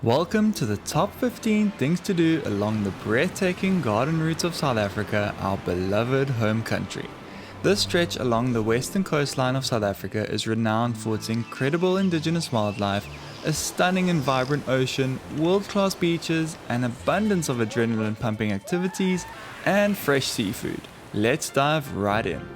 Welcome to the top 15 things to do along the breathtaking garden routes of South Africa, our beloved home country. This stretch along the western coastline of South Africa is renowned for its incredible indigenous wildlife, a stunning and vibrant ocean, world-class beaches, an abundance of adrenaline-pumping activities, and fresh seafood. Let's dive right in.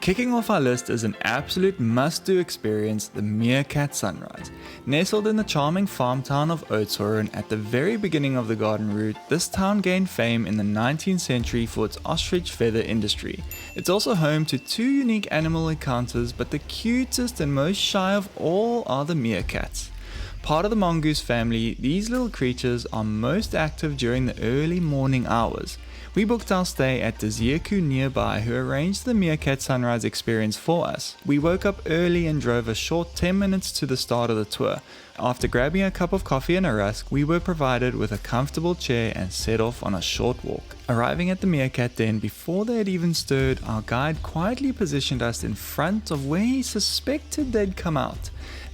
Kicking off our list is an absolute must-do experience, the Meerkat sunrise. Nestled in the charming farm town of Oudtshoorn at the very beginning of the garden route, this town gained fame in the 19th century for its ostrich feather industry. It's also home to two unique animal encounters, but the cutest and most shy of all are the meerkats. Part of the mongoose family, these little creatures are most active during the early morning hours. We booked our stay at the Zieku nearby, who arranged the meerkat sunrise experience for us. We woke up early and drove a short 10 minutes to the start of the tour. After grabbing a cup of coffee and a rusk, we were provided with a comfortable chair and set off on a short walk. Arriving at the meerkat den before they had even stirred, our guide quietly positioned us in front of where he suspected they'd come out.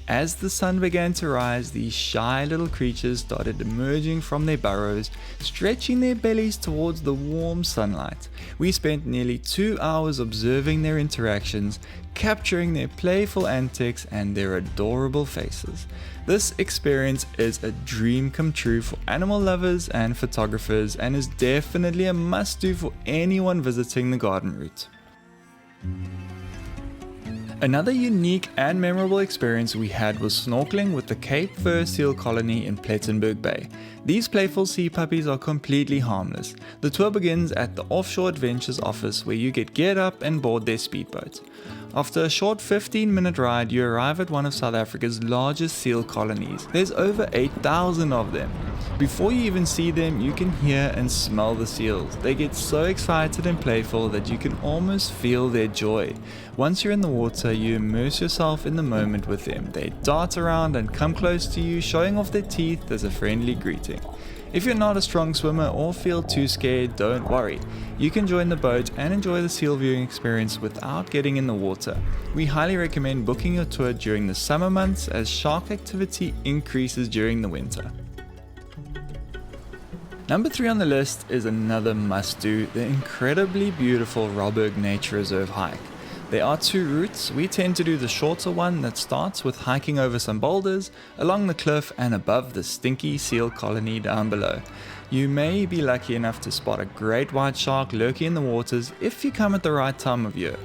As the sun began to rise, these shy little creatures started emerging from their burrows, stretching their bellies towards the warm sunlight. We spent nearly 2 hours observing their interactions, capturing their playful antics and their adorable faces. This experience is a dream come true for animal lovers and photographers, and is definitely a must-do for anyone visiting the garden route. Another unique and memorable experience we had was snorkeling with the Cape Fur seal colony in Plettenberg Bay. These playful sea puppies are completely harmless. The tour begins at the Offshore Adventures office, where you get geared up and board their speedboat. After a short 15-minute ride, you arrive at one of South Africa's largest seal colonies. There's over 8,000 of them. Before you even see them, you can hear and smell the seals. They get so excited and playful that you can almost feel their joy. Once you're in the water, you immerse yourself in the moment with them. They dart around and come close to you, showing off their teeth as a friendly greeting. If you're not a strong swimmer or feel too scared, don't worry. You can join the boat and enjoy the seal viewing experience without getting in the water. We highly recommend booking your tour during the summer months, as shark activity increases during the winter. Number 3 on the list is another must-do, the incredibly beautiful Robberg Nature Reserve hike. There are 2 routes. We tend to do the shorter one that starts with hiking over some boulders, along the cliff and above the stinky seal colony down below. You may be lucky enough to spot a great white shark lurking in the waters if you come at the right time of year.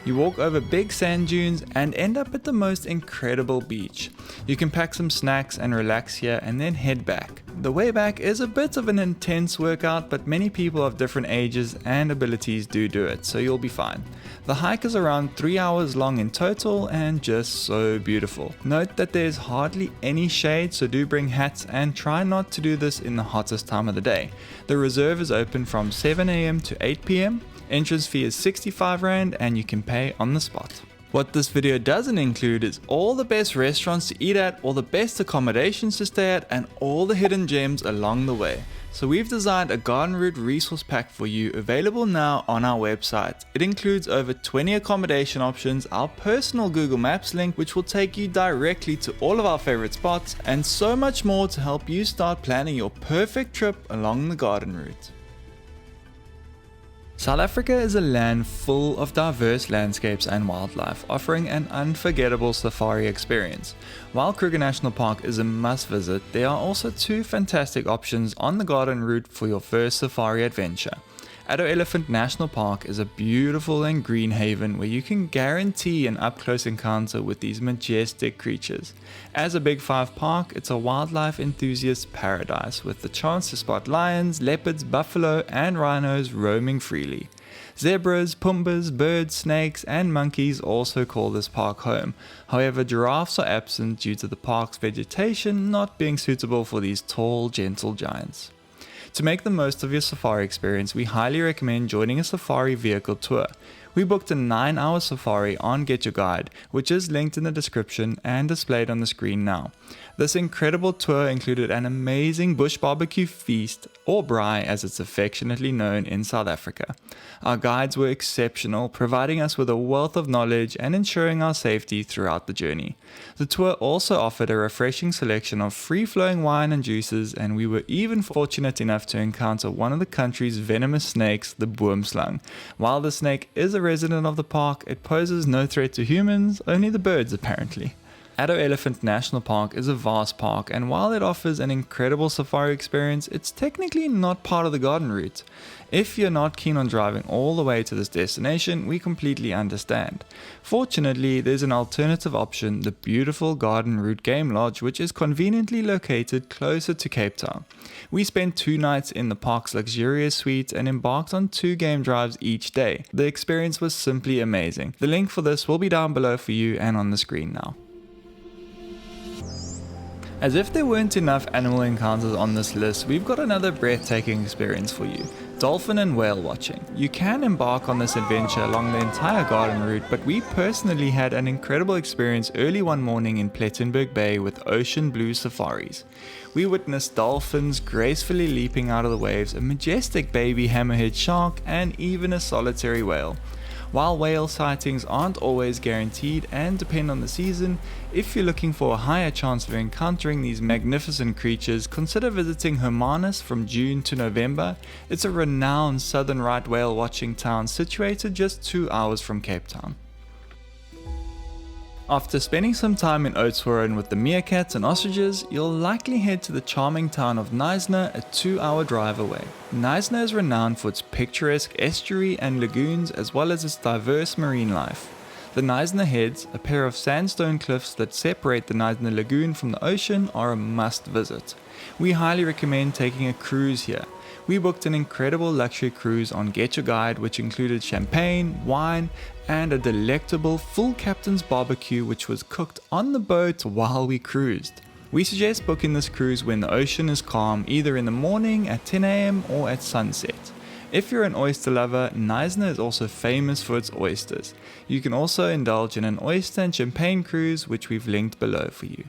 You walk over big sand dunes and end up at the most incredible beach. You can pack some snacks and relax here and then head back. The way back is a bit of an intense workout, but many people of different ages and abilities do it, so you'll be fine. The hike is around 3 hours long in total and just so beautiful. Note that there's hardly any shade, so do bring hats and try not to do this in the hottest time of the day. The reserve is open from 7 AM to 8 PM. Entrance fee is 65 Rand and you can pay on the spot. What this video doesn't include is all the best restaurants to eat at, all the best accommodations to stay at, and all the hidden gems along the way. So we've designed a garden route resource pack for you, available now on our website. It includes over 20 accommodation options, our personal Google Maps link which will take you directly to all of our favorite spots, and so much more to help you start planning your perfect trip along the garden route. South Africa is a land full of diverse landscapes and wildlife, offering an unforgettable safari experience. While Kruger National Park is a must visit, there are also 2 fantastic options on the garden route for your first safari adventure. Addo Elephant National Park is a beautiful and green haven where you can guarantee an up-close encounter with these majestic creatures. As a Big 5 park, it's a wildlife enthusiast paradise with the chance to spot lions, leopards, buffalo and rhinos roaming freely. Zebras, pumbas, birds, snakes and monkeys also call this park home. However, giraffes are absent due to the park's vegetation not being suitable for these tall, gentle giants. To make the most of your safari experience, we highly recommend joining a safari vehicle tour. We booked a 9-hour safari on Get Your Guide, which is linked in the description and displayed on the screen now. This incredible tour included an amazing bush barbecue feast, or braai as it's affectionately known in South Africa. Our guides were exceptional, providing us with a wealth of knowledge and ensuring our safety throughout the journey. The tour also offered a refreshing selection of free-flowing wine and juices, and we were even fortunate enough to encounter one of the country's venomous snakes, the boomslang. While the snake is a resident of the park, it poses no threat to humans, only the birds apparently. Addo Elephant National Park is a vast park, and while it offers an incredible safari experience, it's technically not part of the garden route. If you're not keen on driving all the way to this destination, we completely understand. Fortunately, there's an alternative option, the beautiful Garden Route Game Lodge, which is conveniently located closer to Cape Town. We spent 2 nights in the park's luxurious suite and embarked on 2 game drives each day. The experience was simply amazing. The link for this will be down below for you and on the screen now. As if there weren't enough animal encounters on this list, we've got another breathtaking experience for you. Dolphin and whale watching. You can embark on this adventure along the entire garden route, but we personally had an incredible experience early one morning in Plettenberg Bay with ocean blue safaris. We witnessed dolphins gracefully leaping out of the waves, a majestic baby hammerhead shark, and even a solitary whale. While whale sightings aren't always guaranteed and depend on the season, if you're looking for a higher chance of encountering these magnificent creatures, consider visiting Hermanus from June to November. It's a renowned southern right whale watching town situated just 2 hours from Cape Town. After spending some time in Oudtshoorn with the meerkats and ostriches, you'll likely head to the charming town of Knysna, a 2-hour drive away. Knysna is renowned for its picturesque estuary and lagoons as well as its diverse marine life. The Knysna Heads, a pair of sandstone cliffs that separate the Knysna Lagoon from the ocean, are a must visit. We highly recommend taking a cruise here. We booked an incredible luxury cruise on Get Your Guide, which included champagne, wine, and a delectable full captain's barbecue which was cooked on the boat while we cruised. We suggest booking this cruise when the ocean is calm, either in the morning at 10 AM or at sunset. If you're an oyster lover, Knysna is also famous for its oysters. You can also indulge in an oyster and champagne cruise, which we've linked below for you.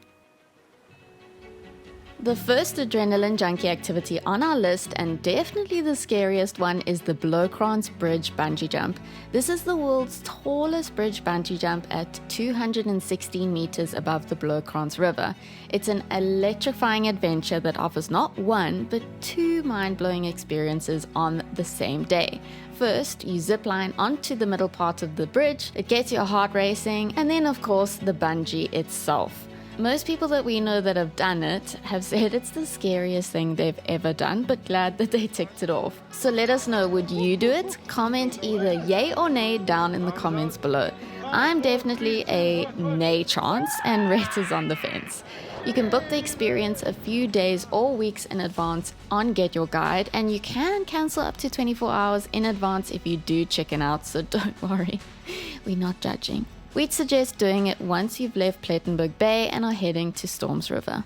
The first adrenaline junkie activity on our list, and definitely the scariest one, is the Blowkrans Bridge bungee jump. This is the world's tallest bridge bungee jump at 216 meters above the Blowkrans River. It's an electrifying adventure that offers not one, but 2 mind-blowing experiences on the same day. First, you zip line onto the middle part of the bridge, it gets your heart racing, and then of course the bungee itself. Most people that we know that have done it have said it's the scariest thing they've ever done, but glad that they ticked it off. So let us know, would you do it? Comment either yay or nay down in the comments below. I'm definitely a nay chance, and Rhett is on the fence. You can book the experience a few days or weeks in advance on Get Your Guide, and you can cancel up to 24 hours in advance if you do chicken out, so don't worry, we're not judging. We'd suggest doing it once you've left Plettenberg Bay and are heading to Storms River.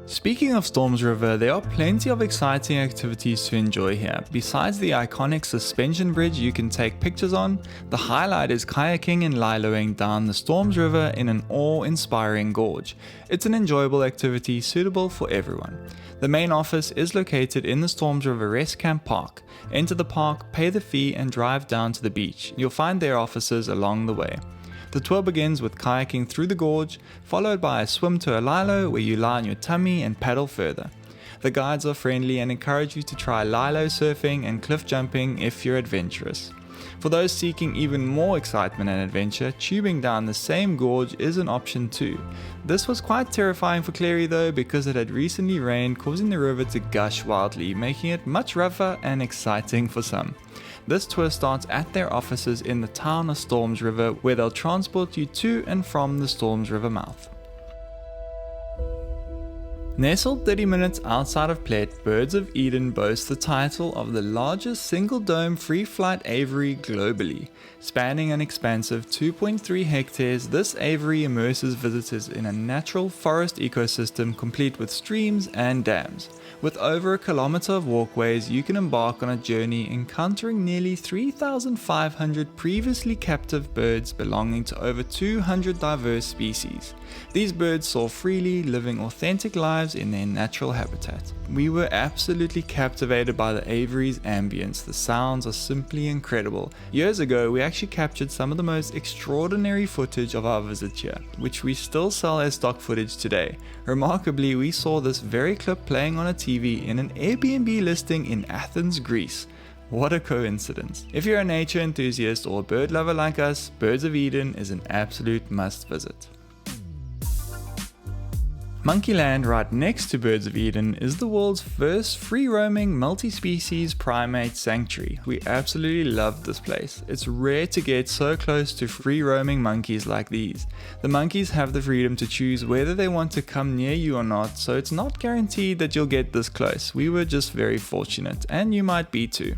Speaking of Storms River, there are plenty of exciting activities to enjoy here. Besides the iconic suspension bridge you can take pictures on, the highlight is kayaking and liloing down the Storms River in an awe-inspiring gorge. It's an enjoyable activity suitable for everyone. The main office is located in the Storms River Rest Camp Park. Enter the park, pay the fee and drive down to the beach. You'll find their offices along the way. The tour begins with kayaking through the gorge, followed by a swim to a lilo where you lie on your tummy and paddle further. The guides are friendly and encourage you to try lilo surfing and cliff jumping if you're adventurous. For those seeking even more excitement and adventure, tubing down the same gorge is an option too. This was quite terrifying for Clary though, because it had recently rained, causing the river to gush wildly, making it much rougher and exciting for some. This tour starts at their offices in the town of Storms River, where they'll transport you to and from the Storms River mouth. Nestled 30 minutes outside of Plet, Birds of Eden boasts the title of the largest single-dome free-flight aviary globally. Spanning an expansive 2.3 hectares, this aviary immerses visitors in a natural forest ecosystem complete with streams and dams. With over a kilometer of walkways, you can embark on a journey encountering nearly 3,500 previously captive birds belonging to over 200 diverse species. These birds soar freely, living authentic lives in their natural habitat. We were absolutely captivated by the aviary's ambience. The sounds are simply incredible. Years ago, we actually captured some of the most extraordinary footage of our visit here, which we still sell as stock footage today. Remarkably, we saw this very clip playing on a TV in an Airbnb listing in Athens, Greece. What a coincidence. If you're a nature enthusiast or a bird lover like us, Birds of Eden is an absolute must visit. Monkeyland, right next to Birds of Eden, is the world's first free-roaming multi-species primate sanctuary. We absolutely love this place. It's rare to get so close to free-roaming monkeys like these. The monkeys have the freedom to choose whether they want to come near you or not, so it's not guaranteed that you'll get this close. We were just very fortunate, and you might be too.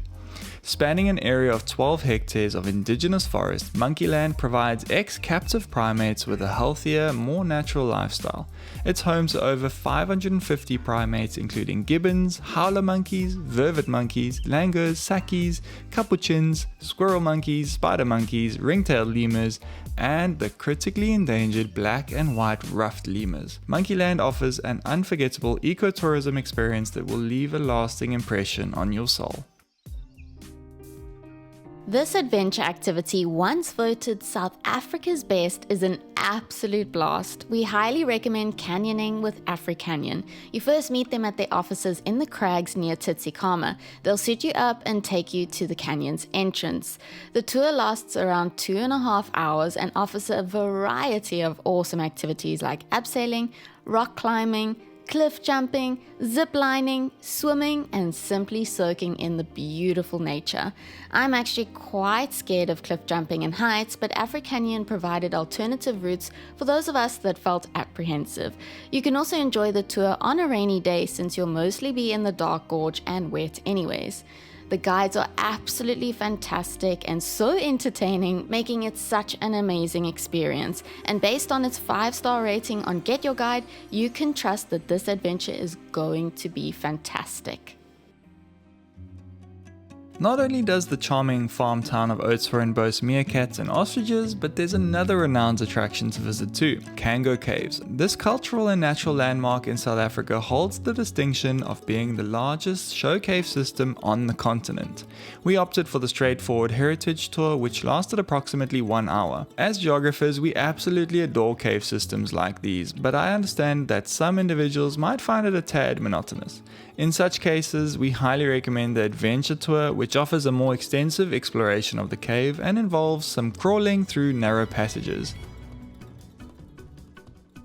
Spanning an area of 12 hectares of indigenous forest, Monkeyland provides ex-captive primates with a healthier, more natural lifestyle. It's home to over 550 primates including gibbons, howler monkeys, vervet monkeys, langurs, sakis, capuchins, squirrel monkeys, spider monkeys, ring-tailed lemurs, and the critically endangered black and white ruffed lemurs. Monkeyland offers an unforgettable ecotourism experience that will leave a lasting impression on your soul. This adventure activity, once voted South Africa's best, is an absolute blast. We highly recommend canyoning with AfriCanyon. You first meet them at their offices in the crags near Tsitsikamma. They'll suit you up and take you to the canyon's entrance. The tour lasts around 2.5 hours and offers a variety of awesome activities like abseiling, rock climbing, cliff jumping, zip lining, swimming, and simply soaking in the beautiful nature. I'm actually quite scared of cliff jumping and heights, but AfriCanyon provided alternative routes for those of us that felt apprehensive. You can also enjoy the tour on a rainy day since you'll mostly be in the dark gorge and wet anyways. The guides are absolutely fantastic and so entertaining, making it such an amazing experience. And based on its 5-star rating on Get Your Guide, you can trust that this adventure is going to be fantastic. Not only does the charming farm town of Oudtshoorn boast meerkats and ostriches, but there's another renowned attraction to visit too, Kango Caves. This cultural and natural landmark in South Africa holds the distinction of being the largest show cave system on the continent. We opted for the straightforward heritage tour, which lasted approximately 1 hour. As geographers, we absolutely adore cave systems like these, but I understand that some individuals might find it a tad monotonous. In such cases, we highly recommend the adventure tour, which offers a more extensive exploration of the cave and involves some crawling through narrow passages.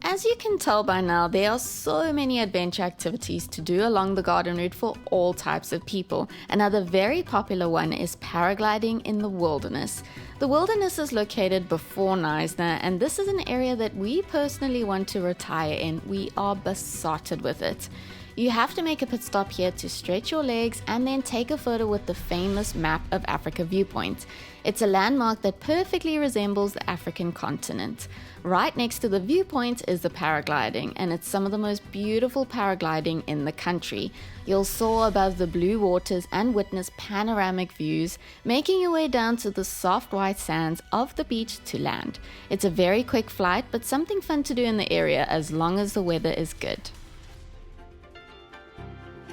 As you can tell by now, there are so many adventure activities to do along the garden route for all types of people. Another very popular one is paragliding in the wilderness. The wilderness is located before Knysna, and this is an area that we personally want to retire in. We are besotted with it. You have to make a pit stop here to stretch your legs and then take a photo with the famous Map of Africa viewpoint. It's a landmark that perfectly resembles the African continent. Right next to the viewpoint is the paragliding, and it's some of the most beautiful paragliding in the country. You'll soar above the blue waters and witness panoramic views, making your way down to the soft white sands of the beach to land. It's a very quick flight, but something fun to do in the area as long as the weather is good.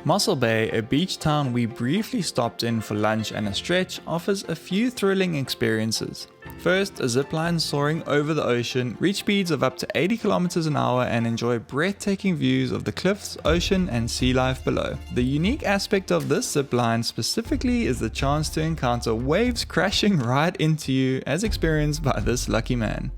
Mossel Bay, a beach town we briefly stopped in for lunch and a stretch, offers a few thrilling experiences. First, a zipline soaring over the ocean, reach speeds of up to 80 km an hour and enjoy breathtaking views of the cliffs, ocean and sea life below. The unique aspect of this zipline specifically is the chance to encounter waves crashing right into you as experienced by this lucky man.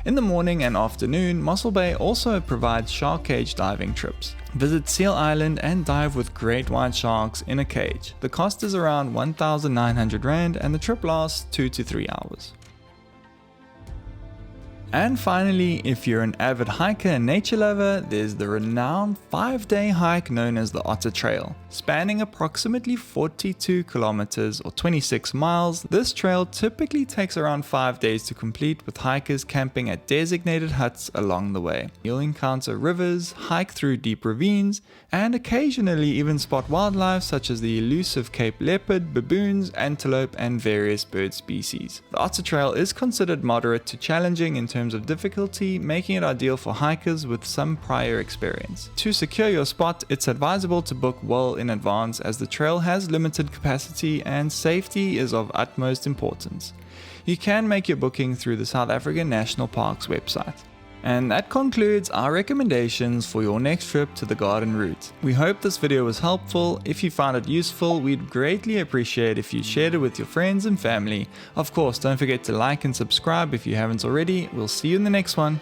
In the morning and afternoon, Mossel Bay also provides shark cage diving trips. Visit Seal Island and dive with great white sharks in a cage. The cost is around 1,900 Rand and the trip lasts 2 to 3 hours. And finally, if you're an avid hiker and nature lover, there's the renowned 5-day hike known as the Otter Trail. Spanning approximately 42 kilometers or 26 miles, this trail typically takes around 5 days to complete, with hikers camping at designated huts along the way. You'll encounter rivers, hike through deep ravines, and occasionally even spot wildlife such as the elusive Cape leopard, baboons, antelope, and various bird species. The Otter Trail is considered moderate to challenging in terms of difficulty, making it ideal for hikers with some prior experience. To secure your spot, it's advisable to book well in advance, as the trail has limited capacity and safety is of utmost importance. You can make your booking through the South African National Parks website. And that concludes our recommendations for your next trip to the garden route. We hope this video was helpful. If you found it useful, we'd greatly appreciate if you shared it with your friends and family. Of course, don't forget to like and subscribe if you haven't already. We'll see you in the next one.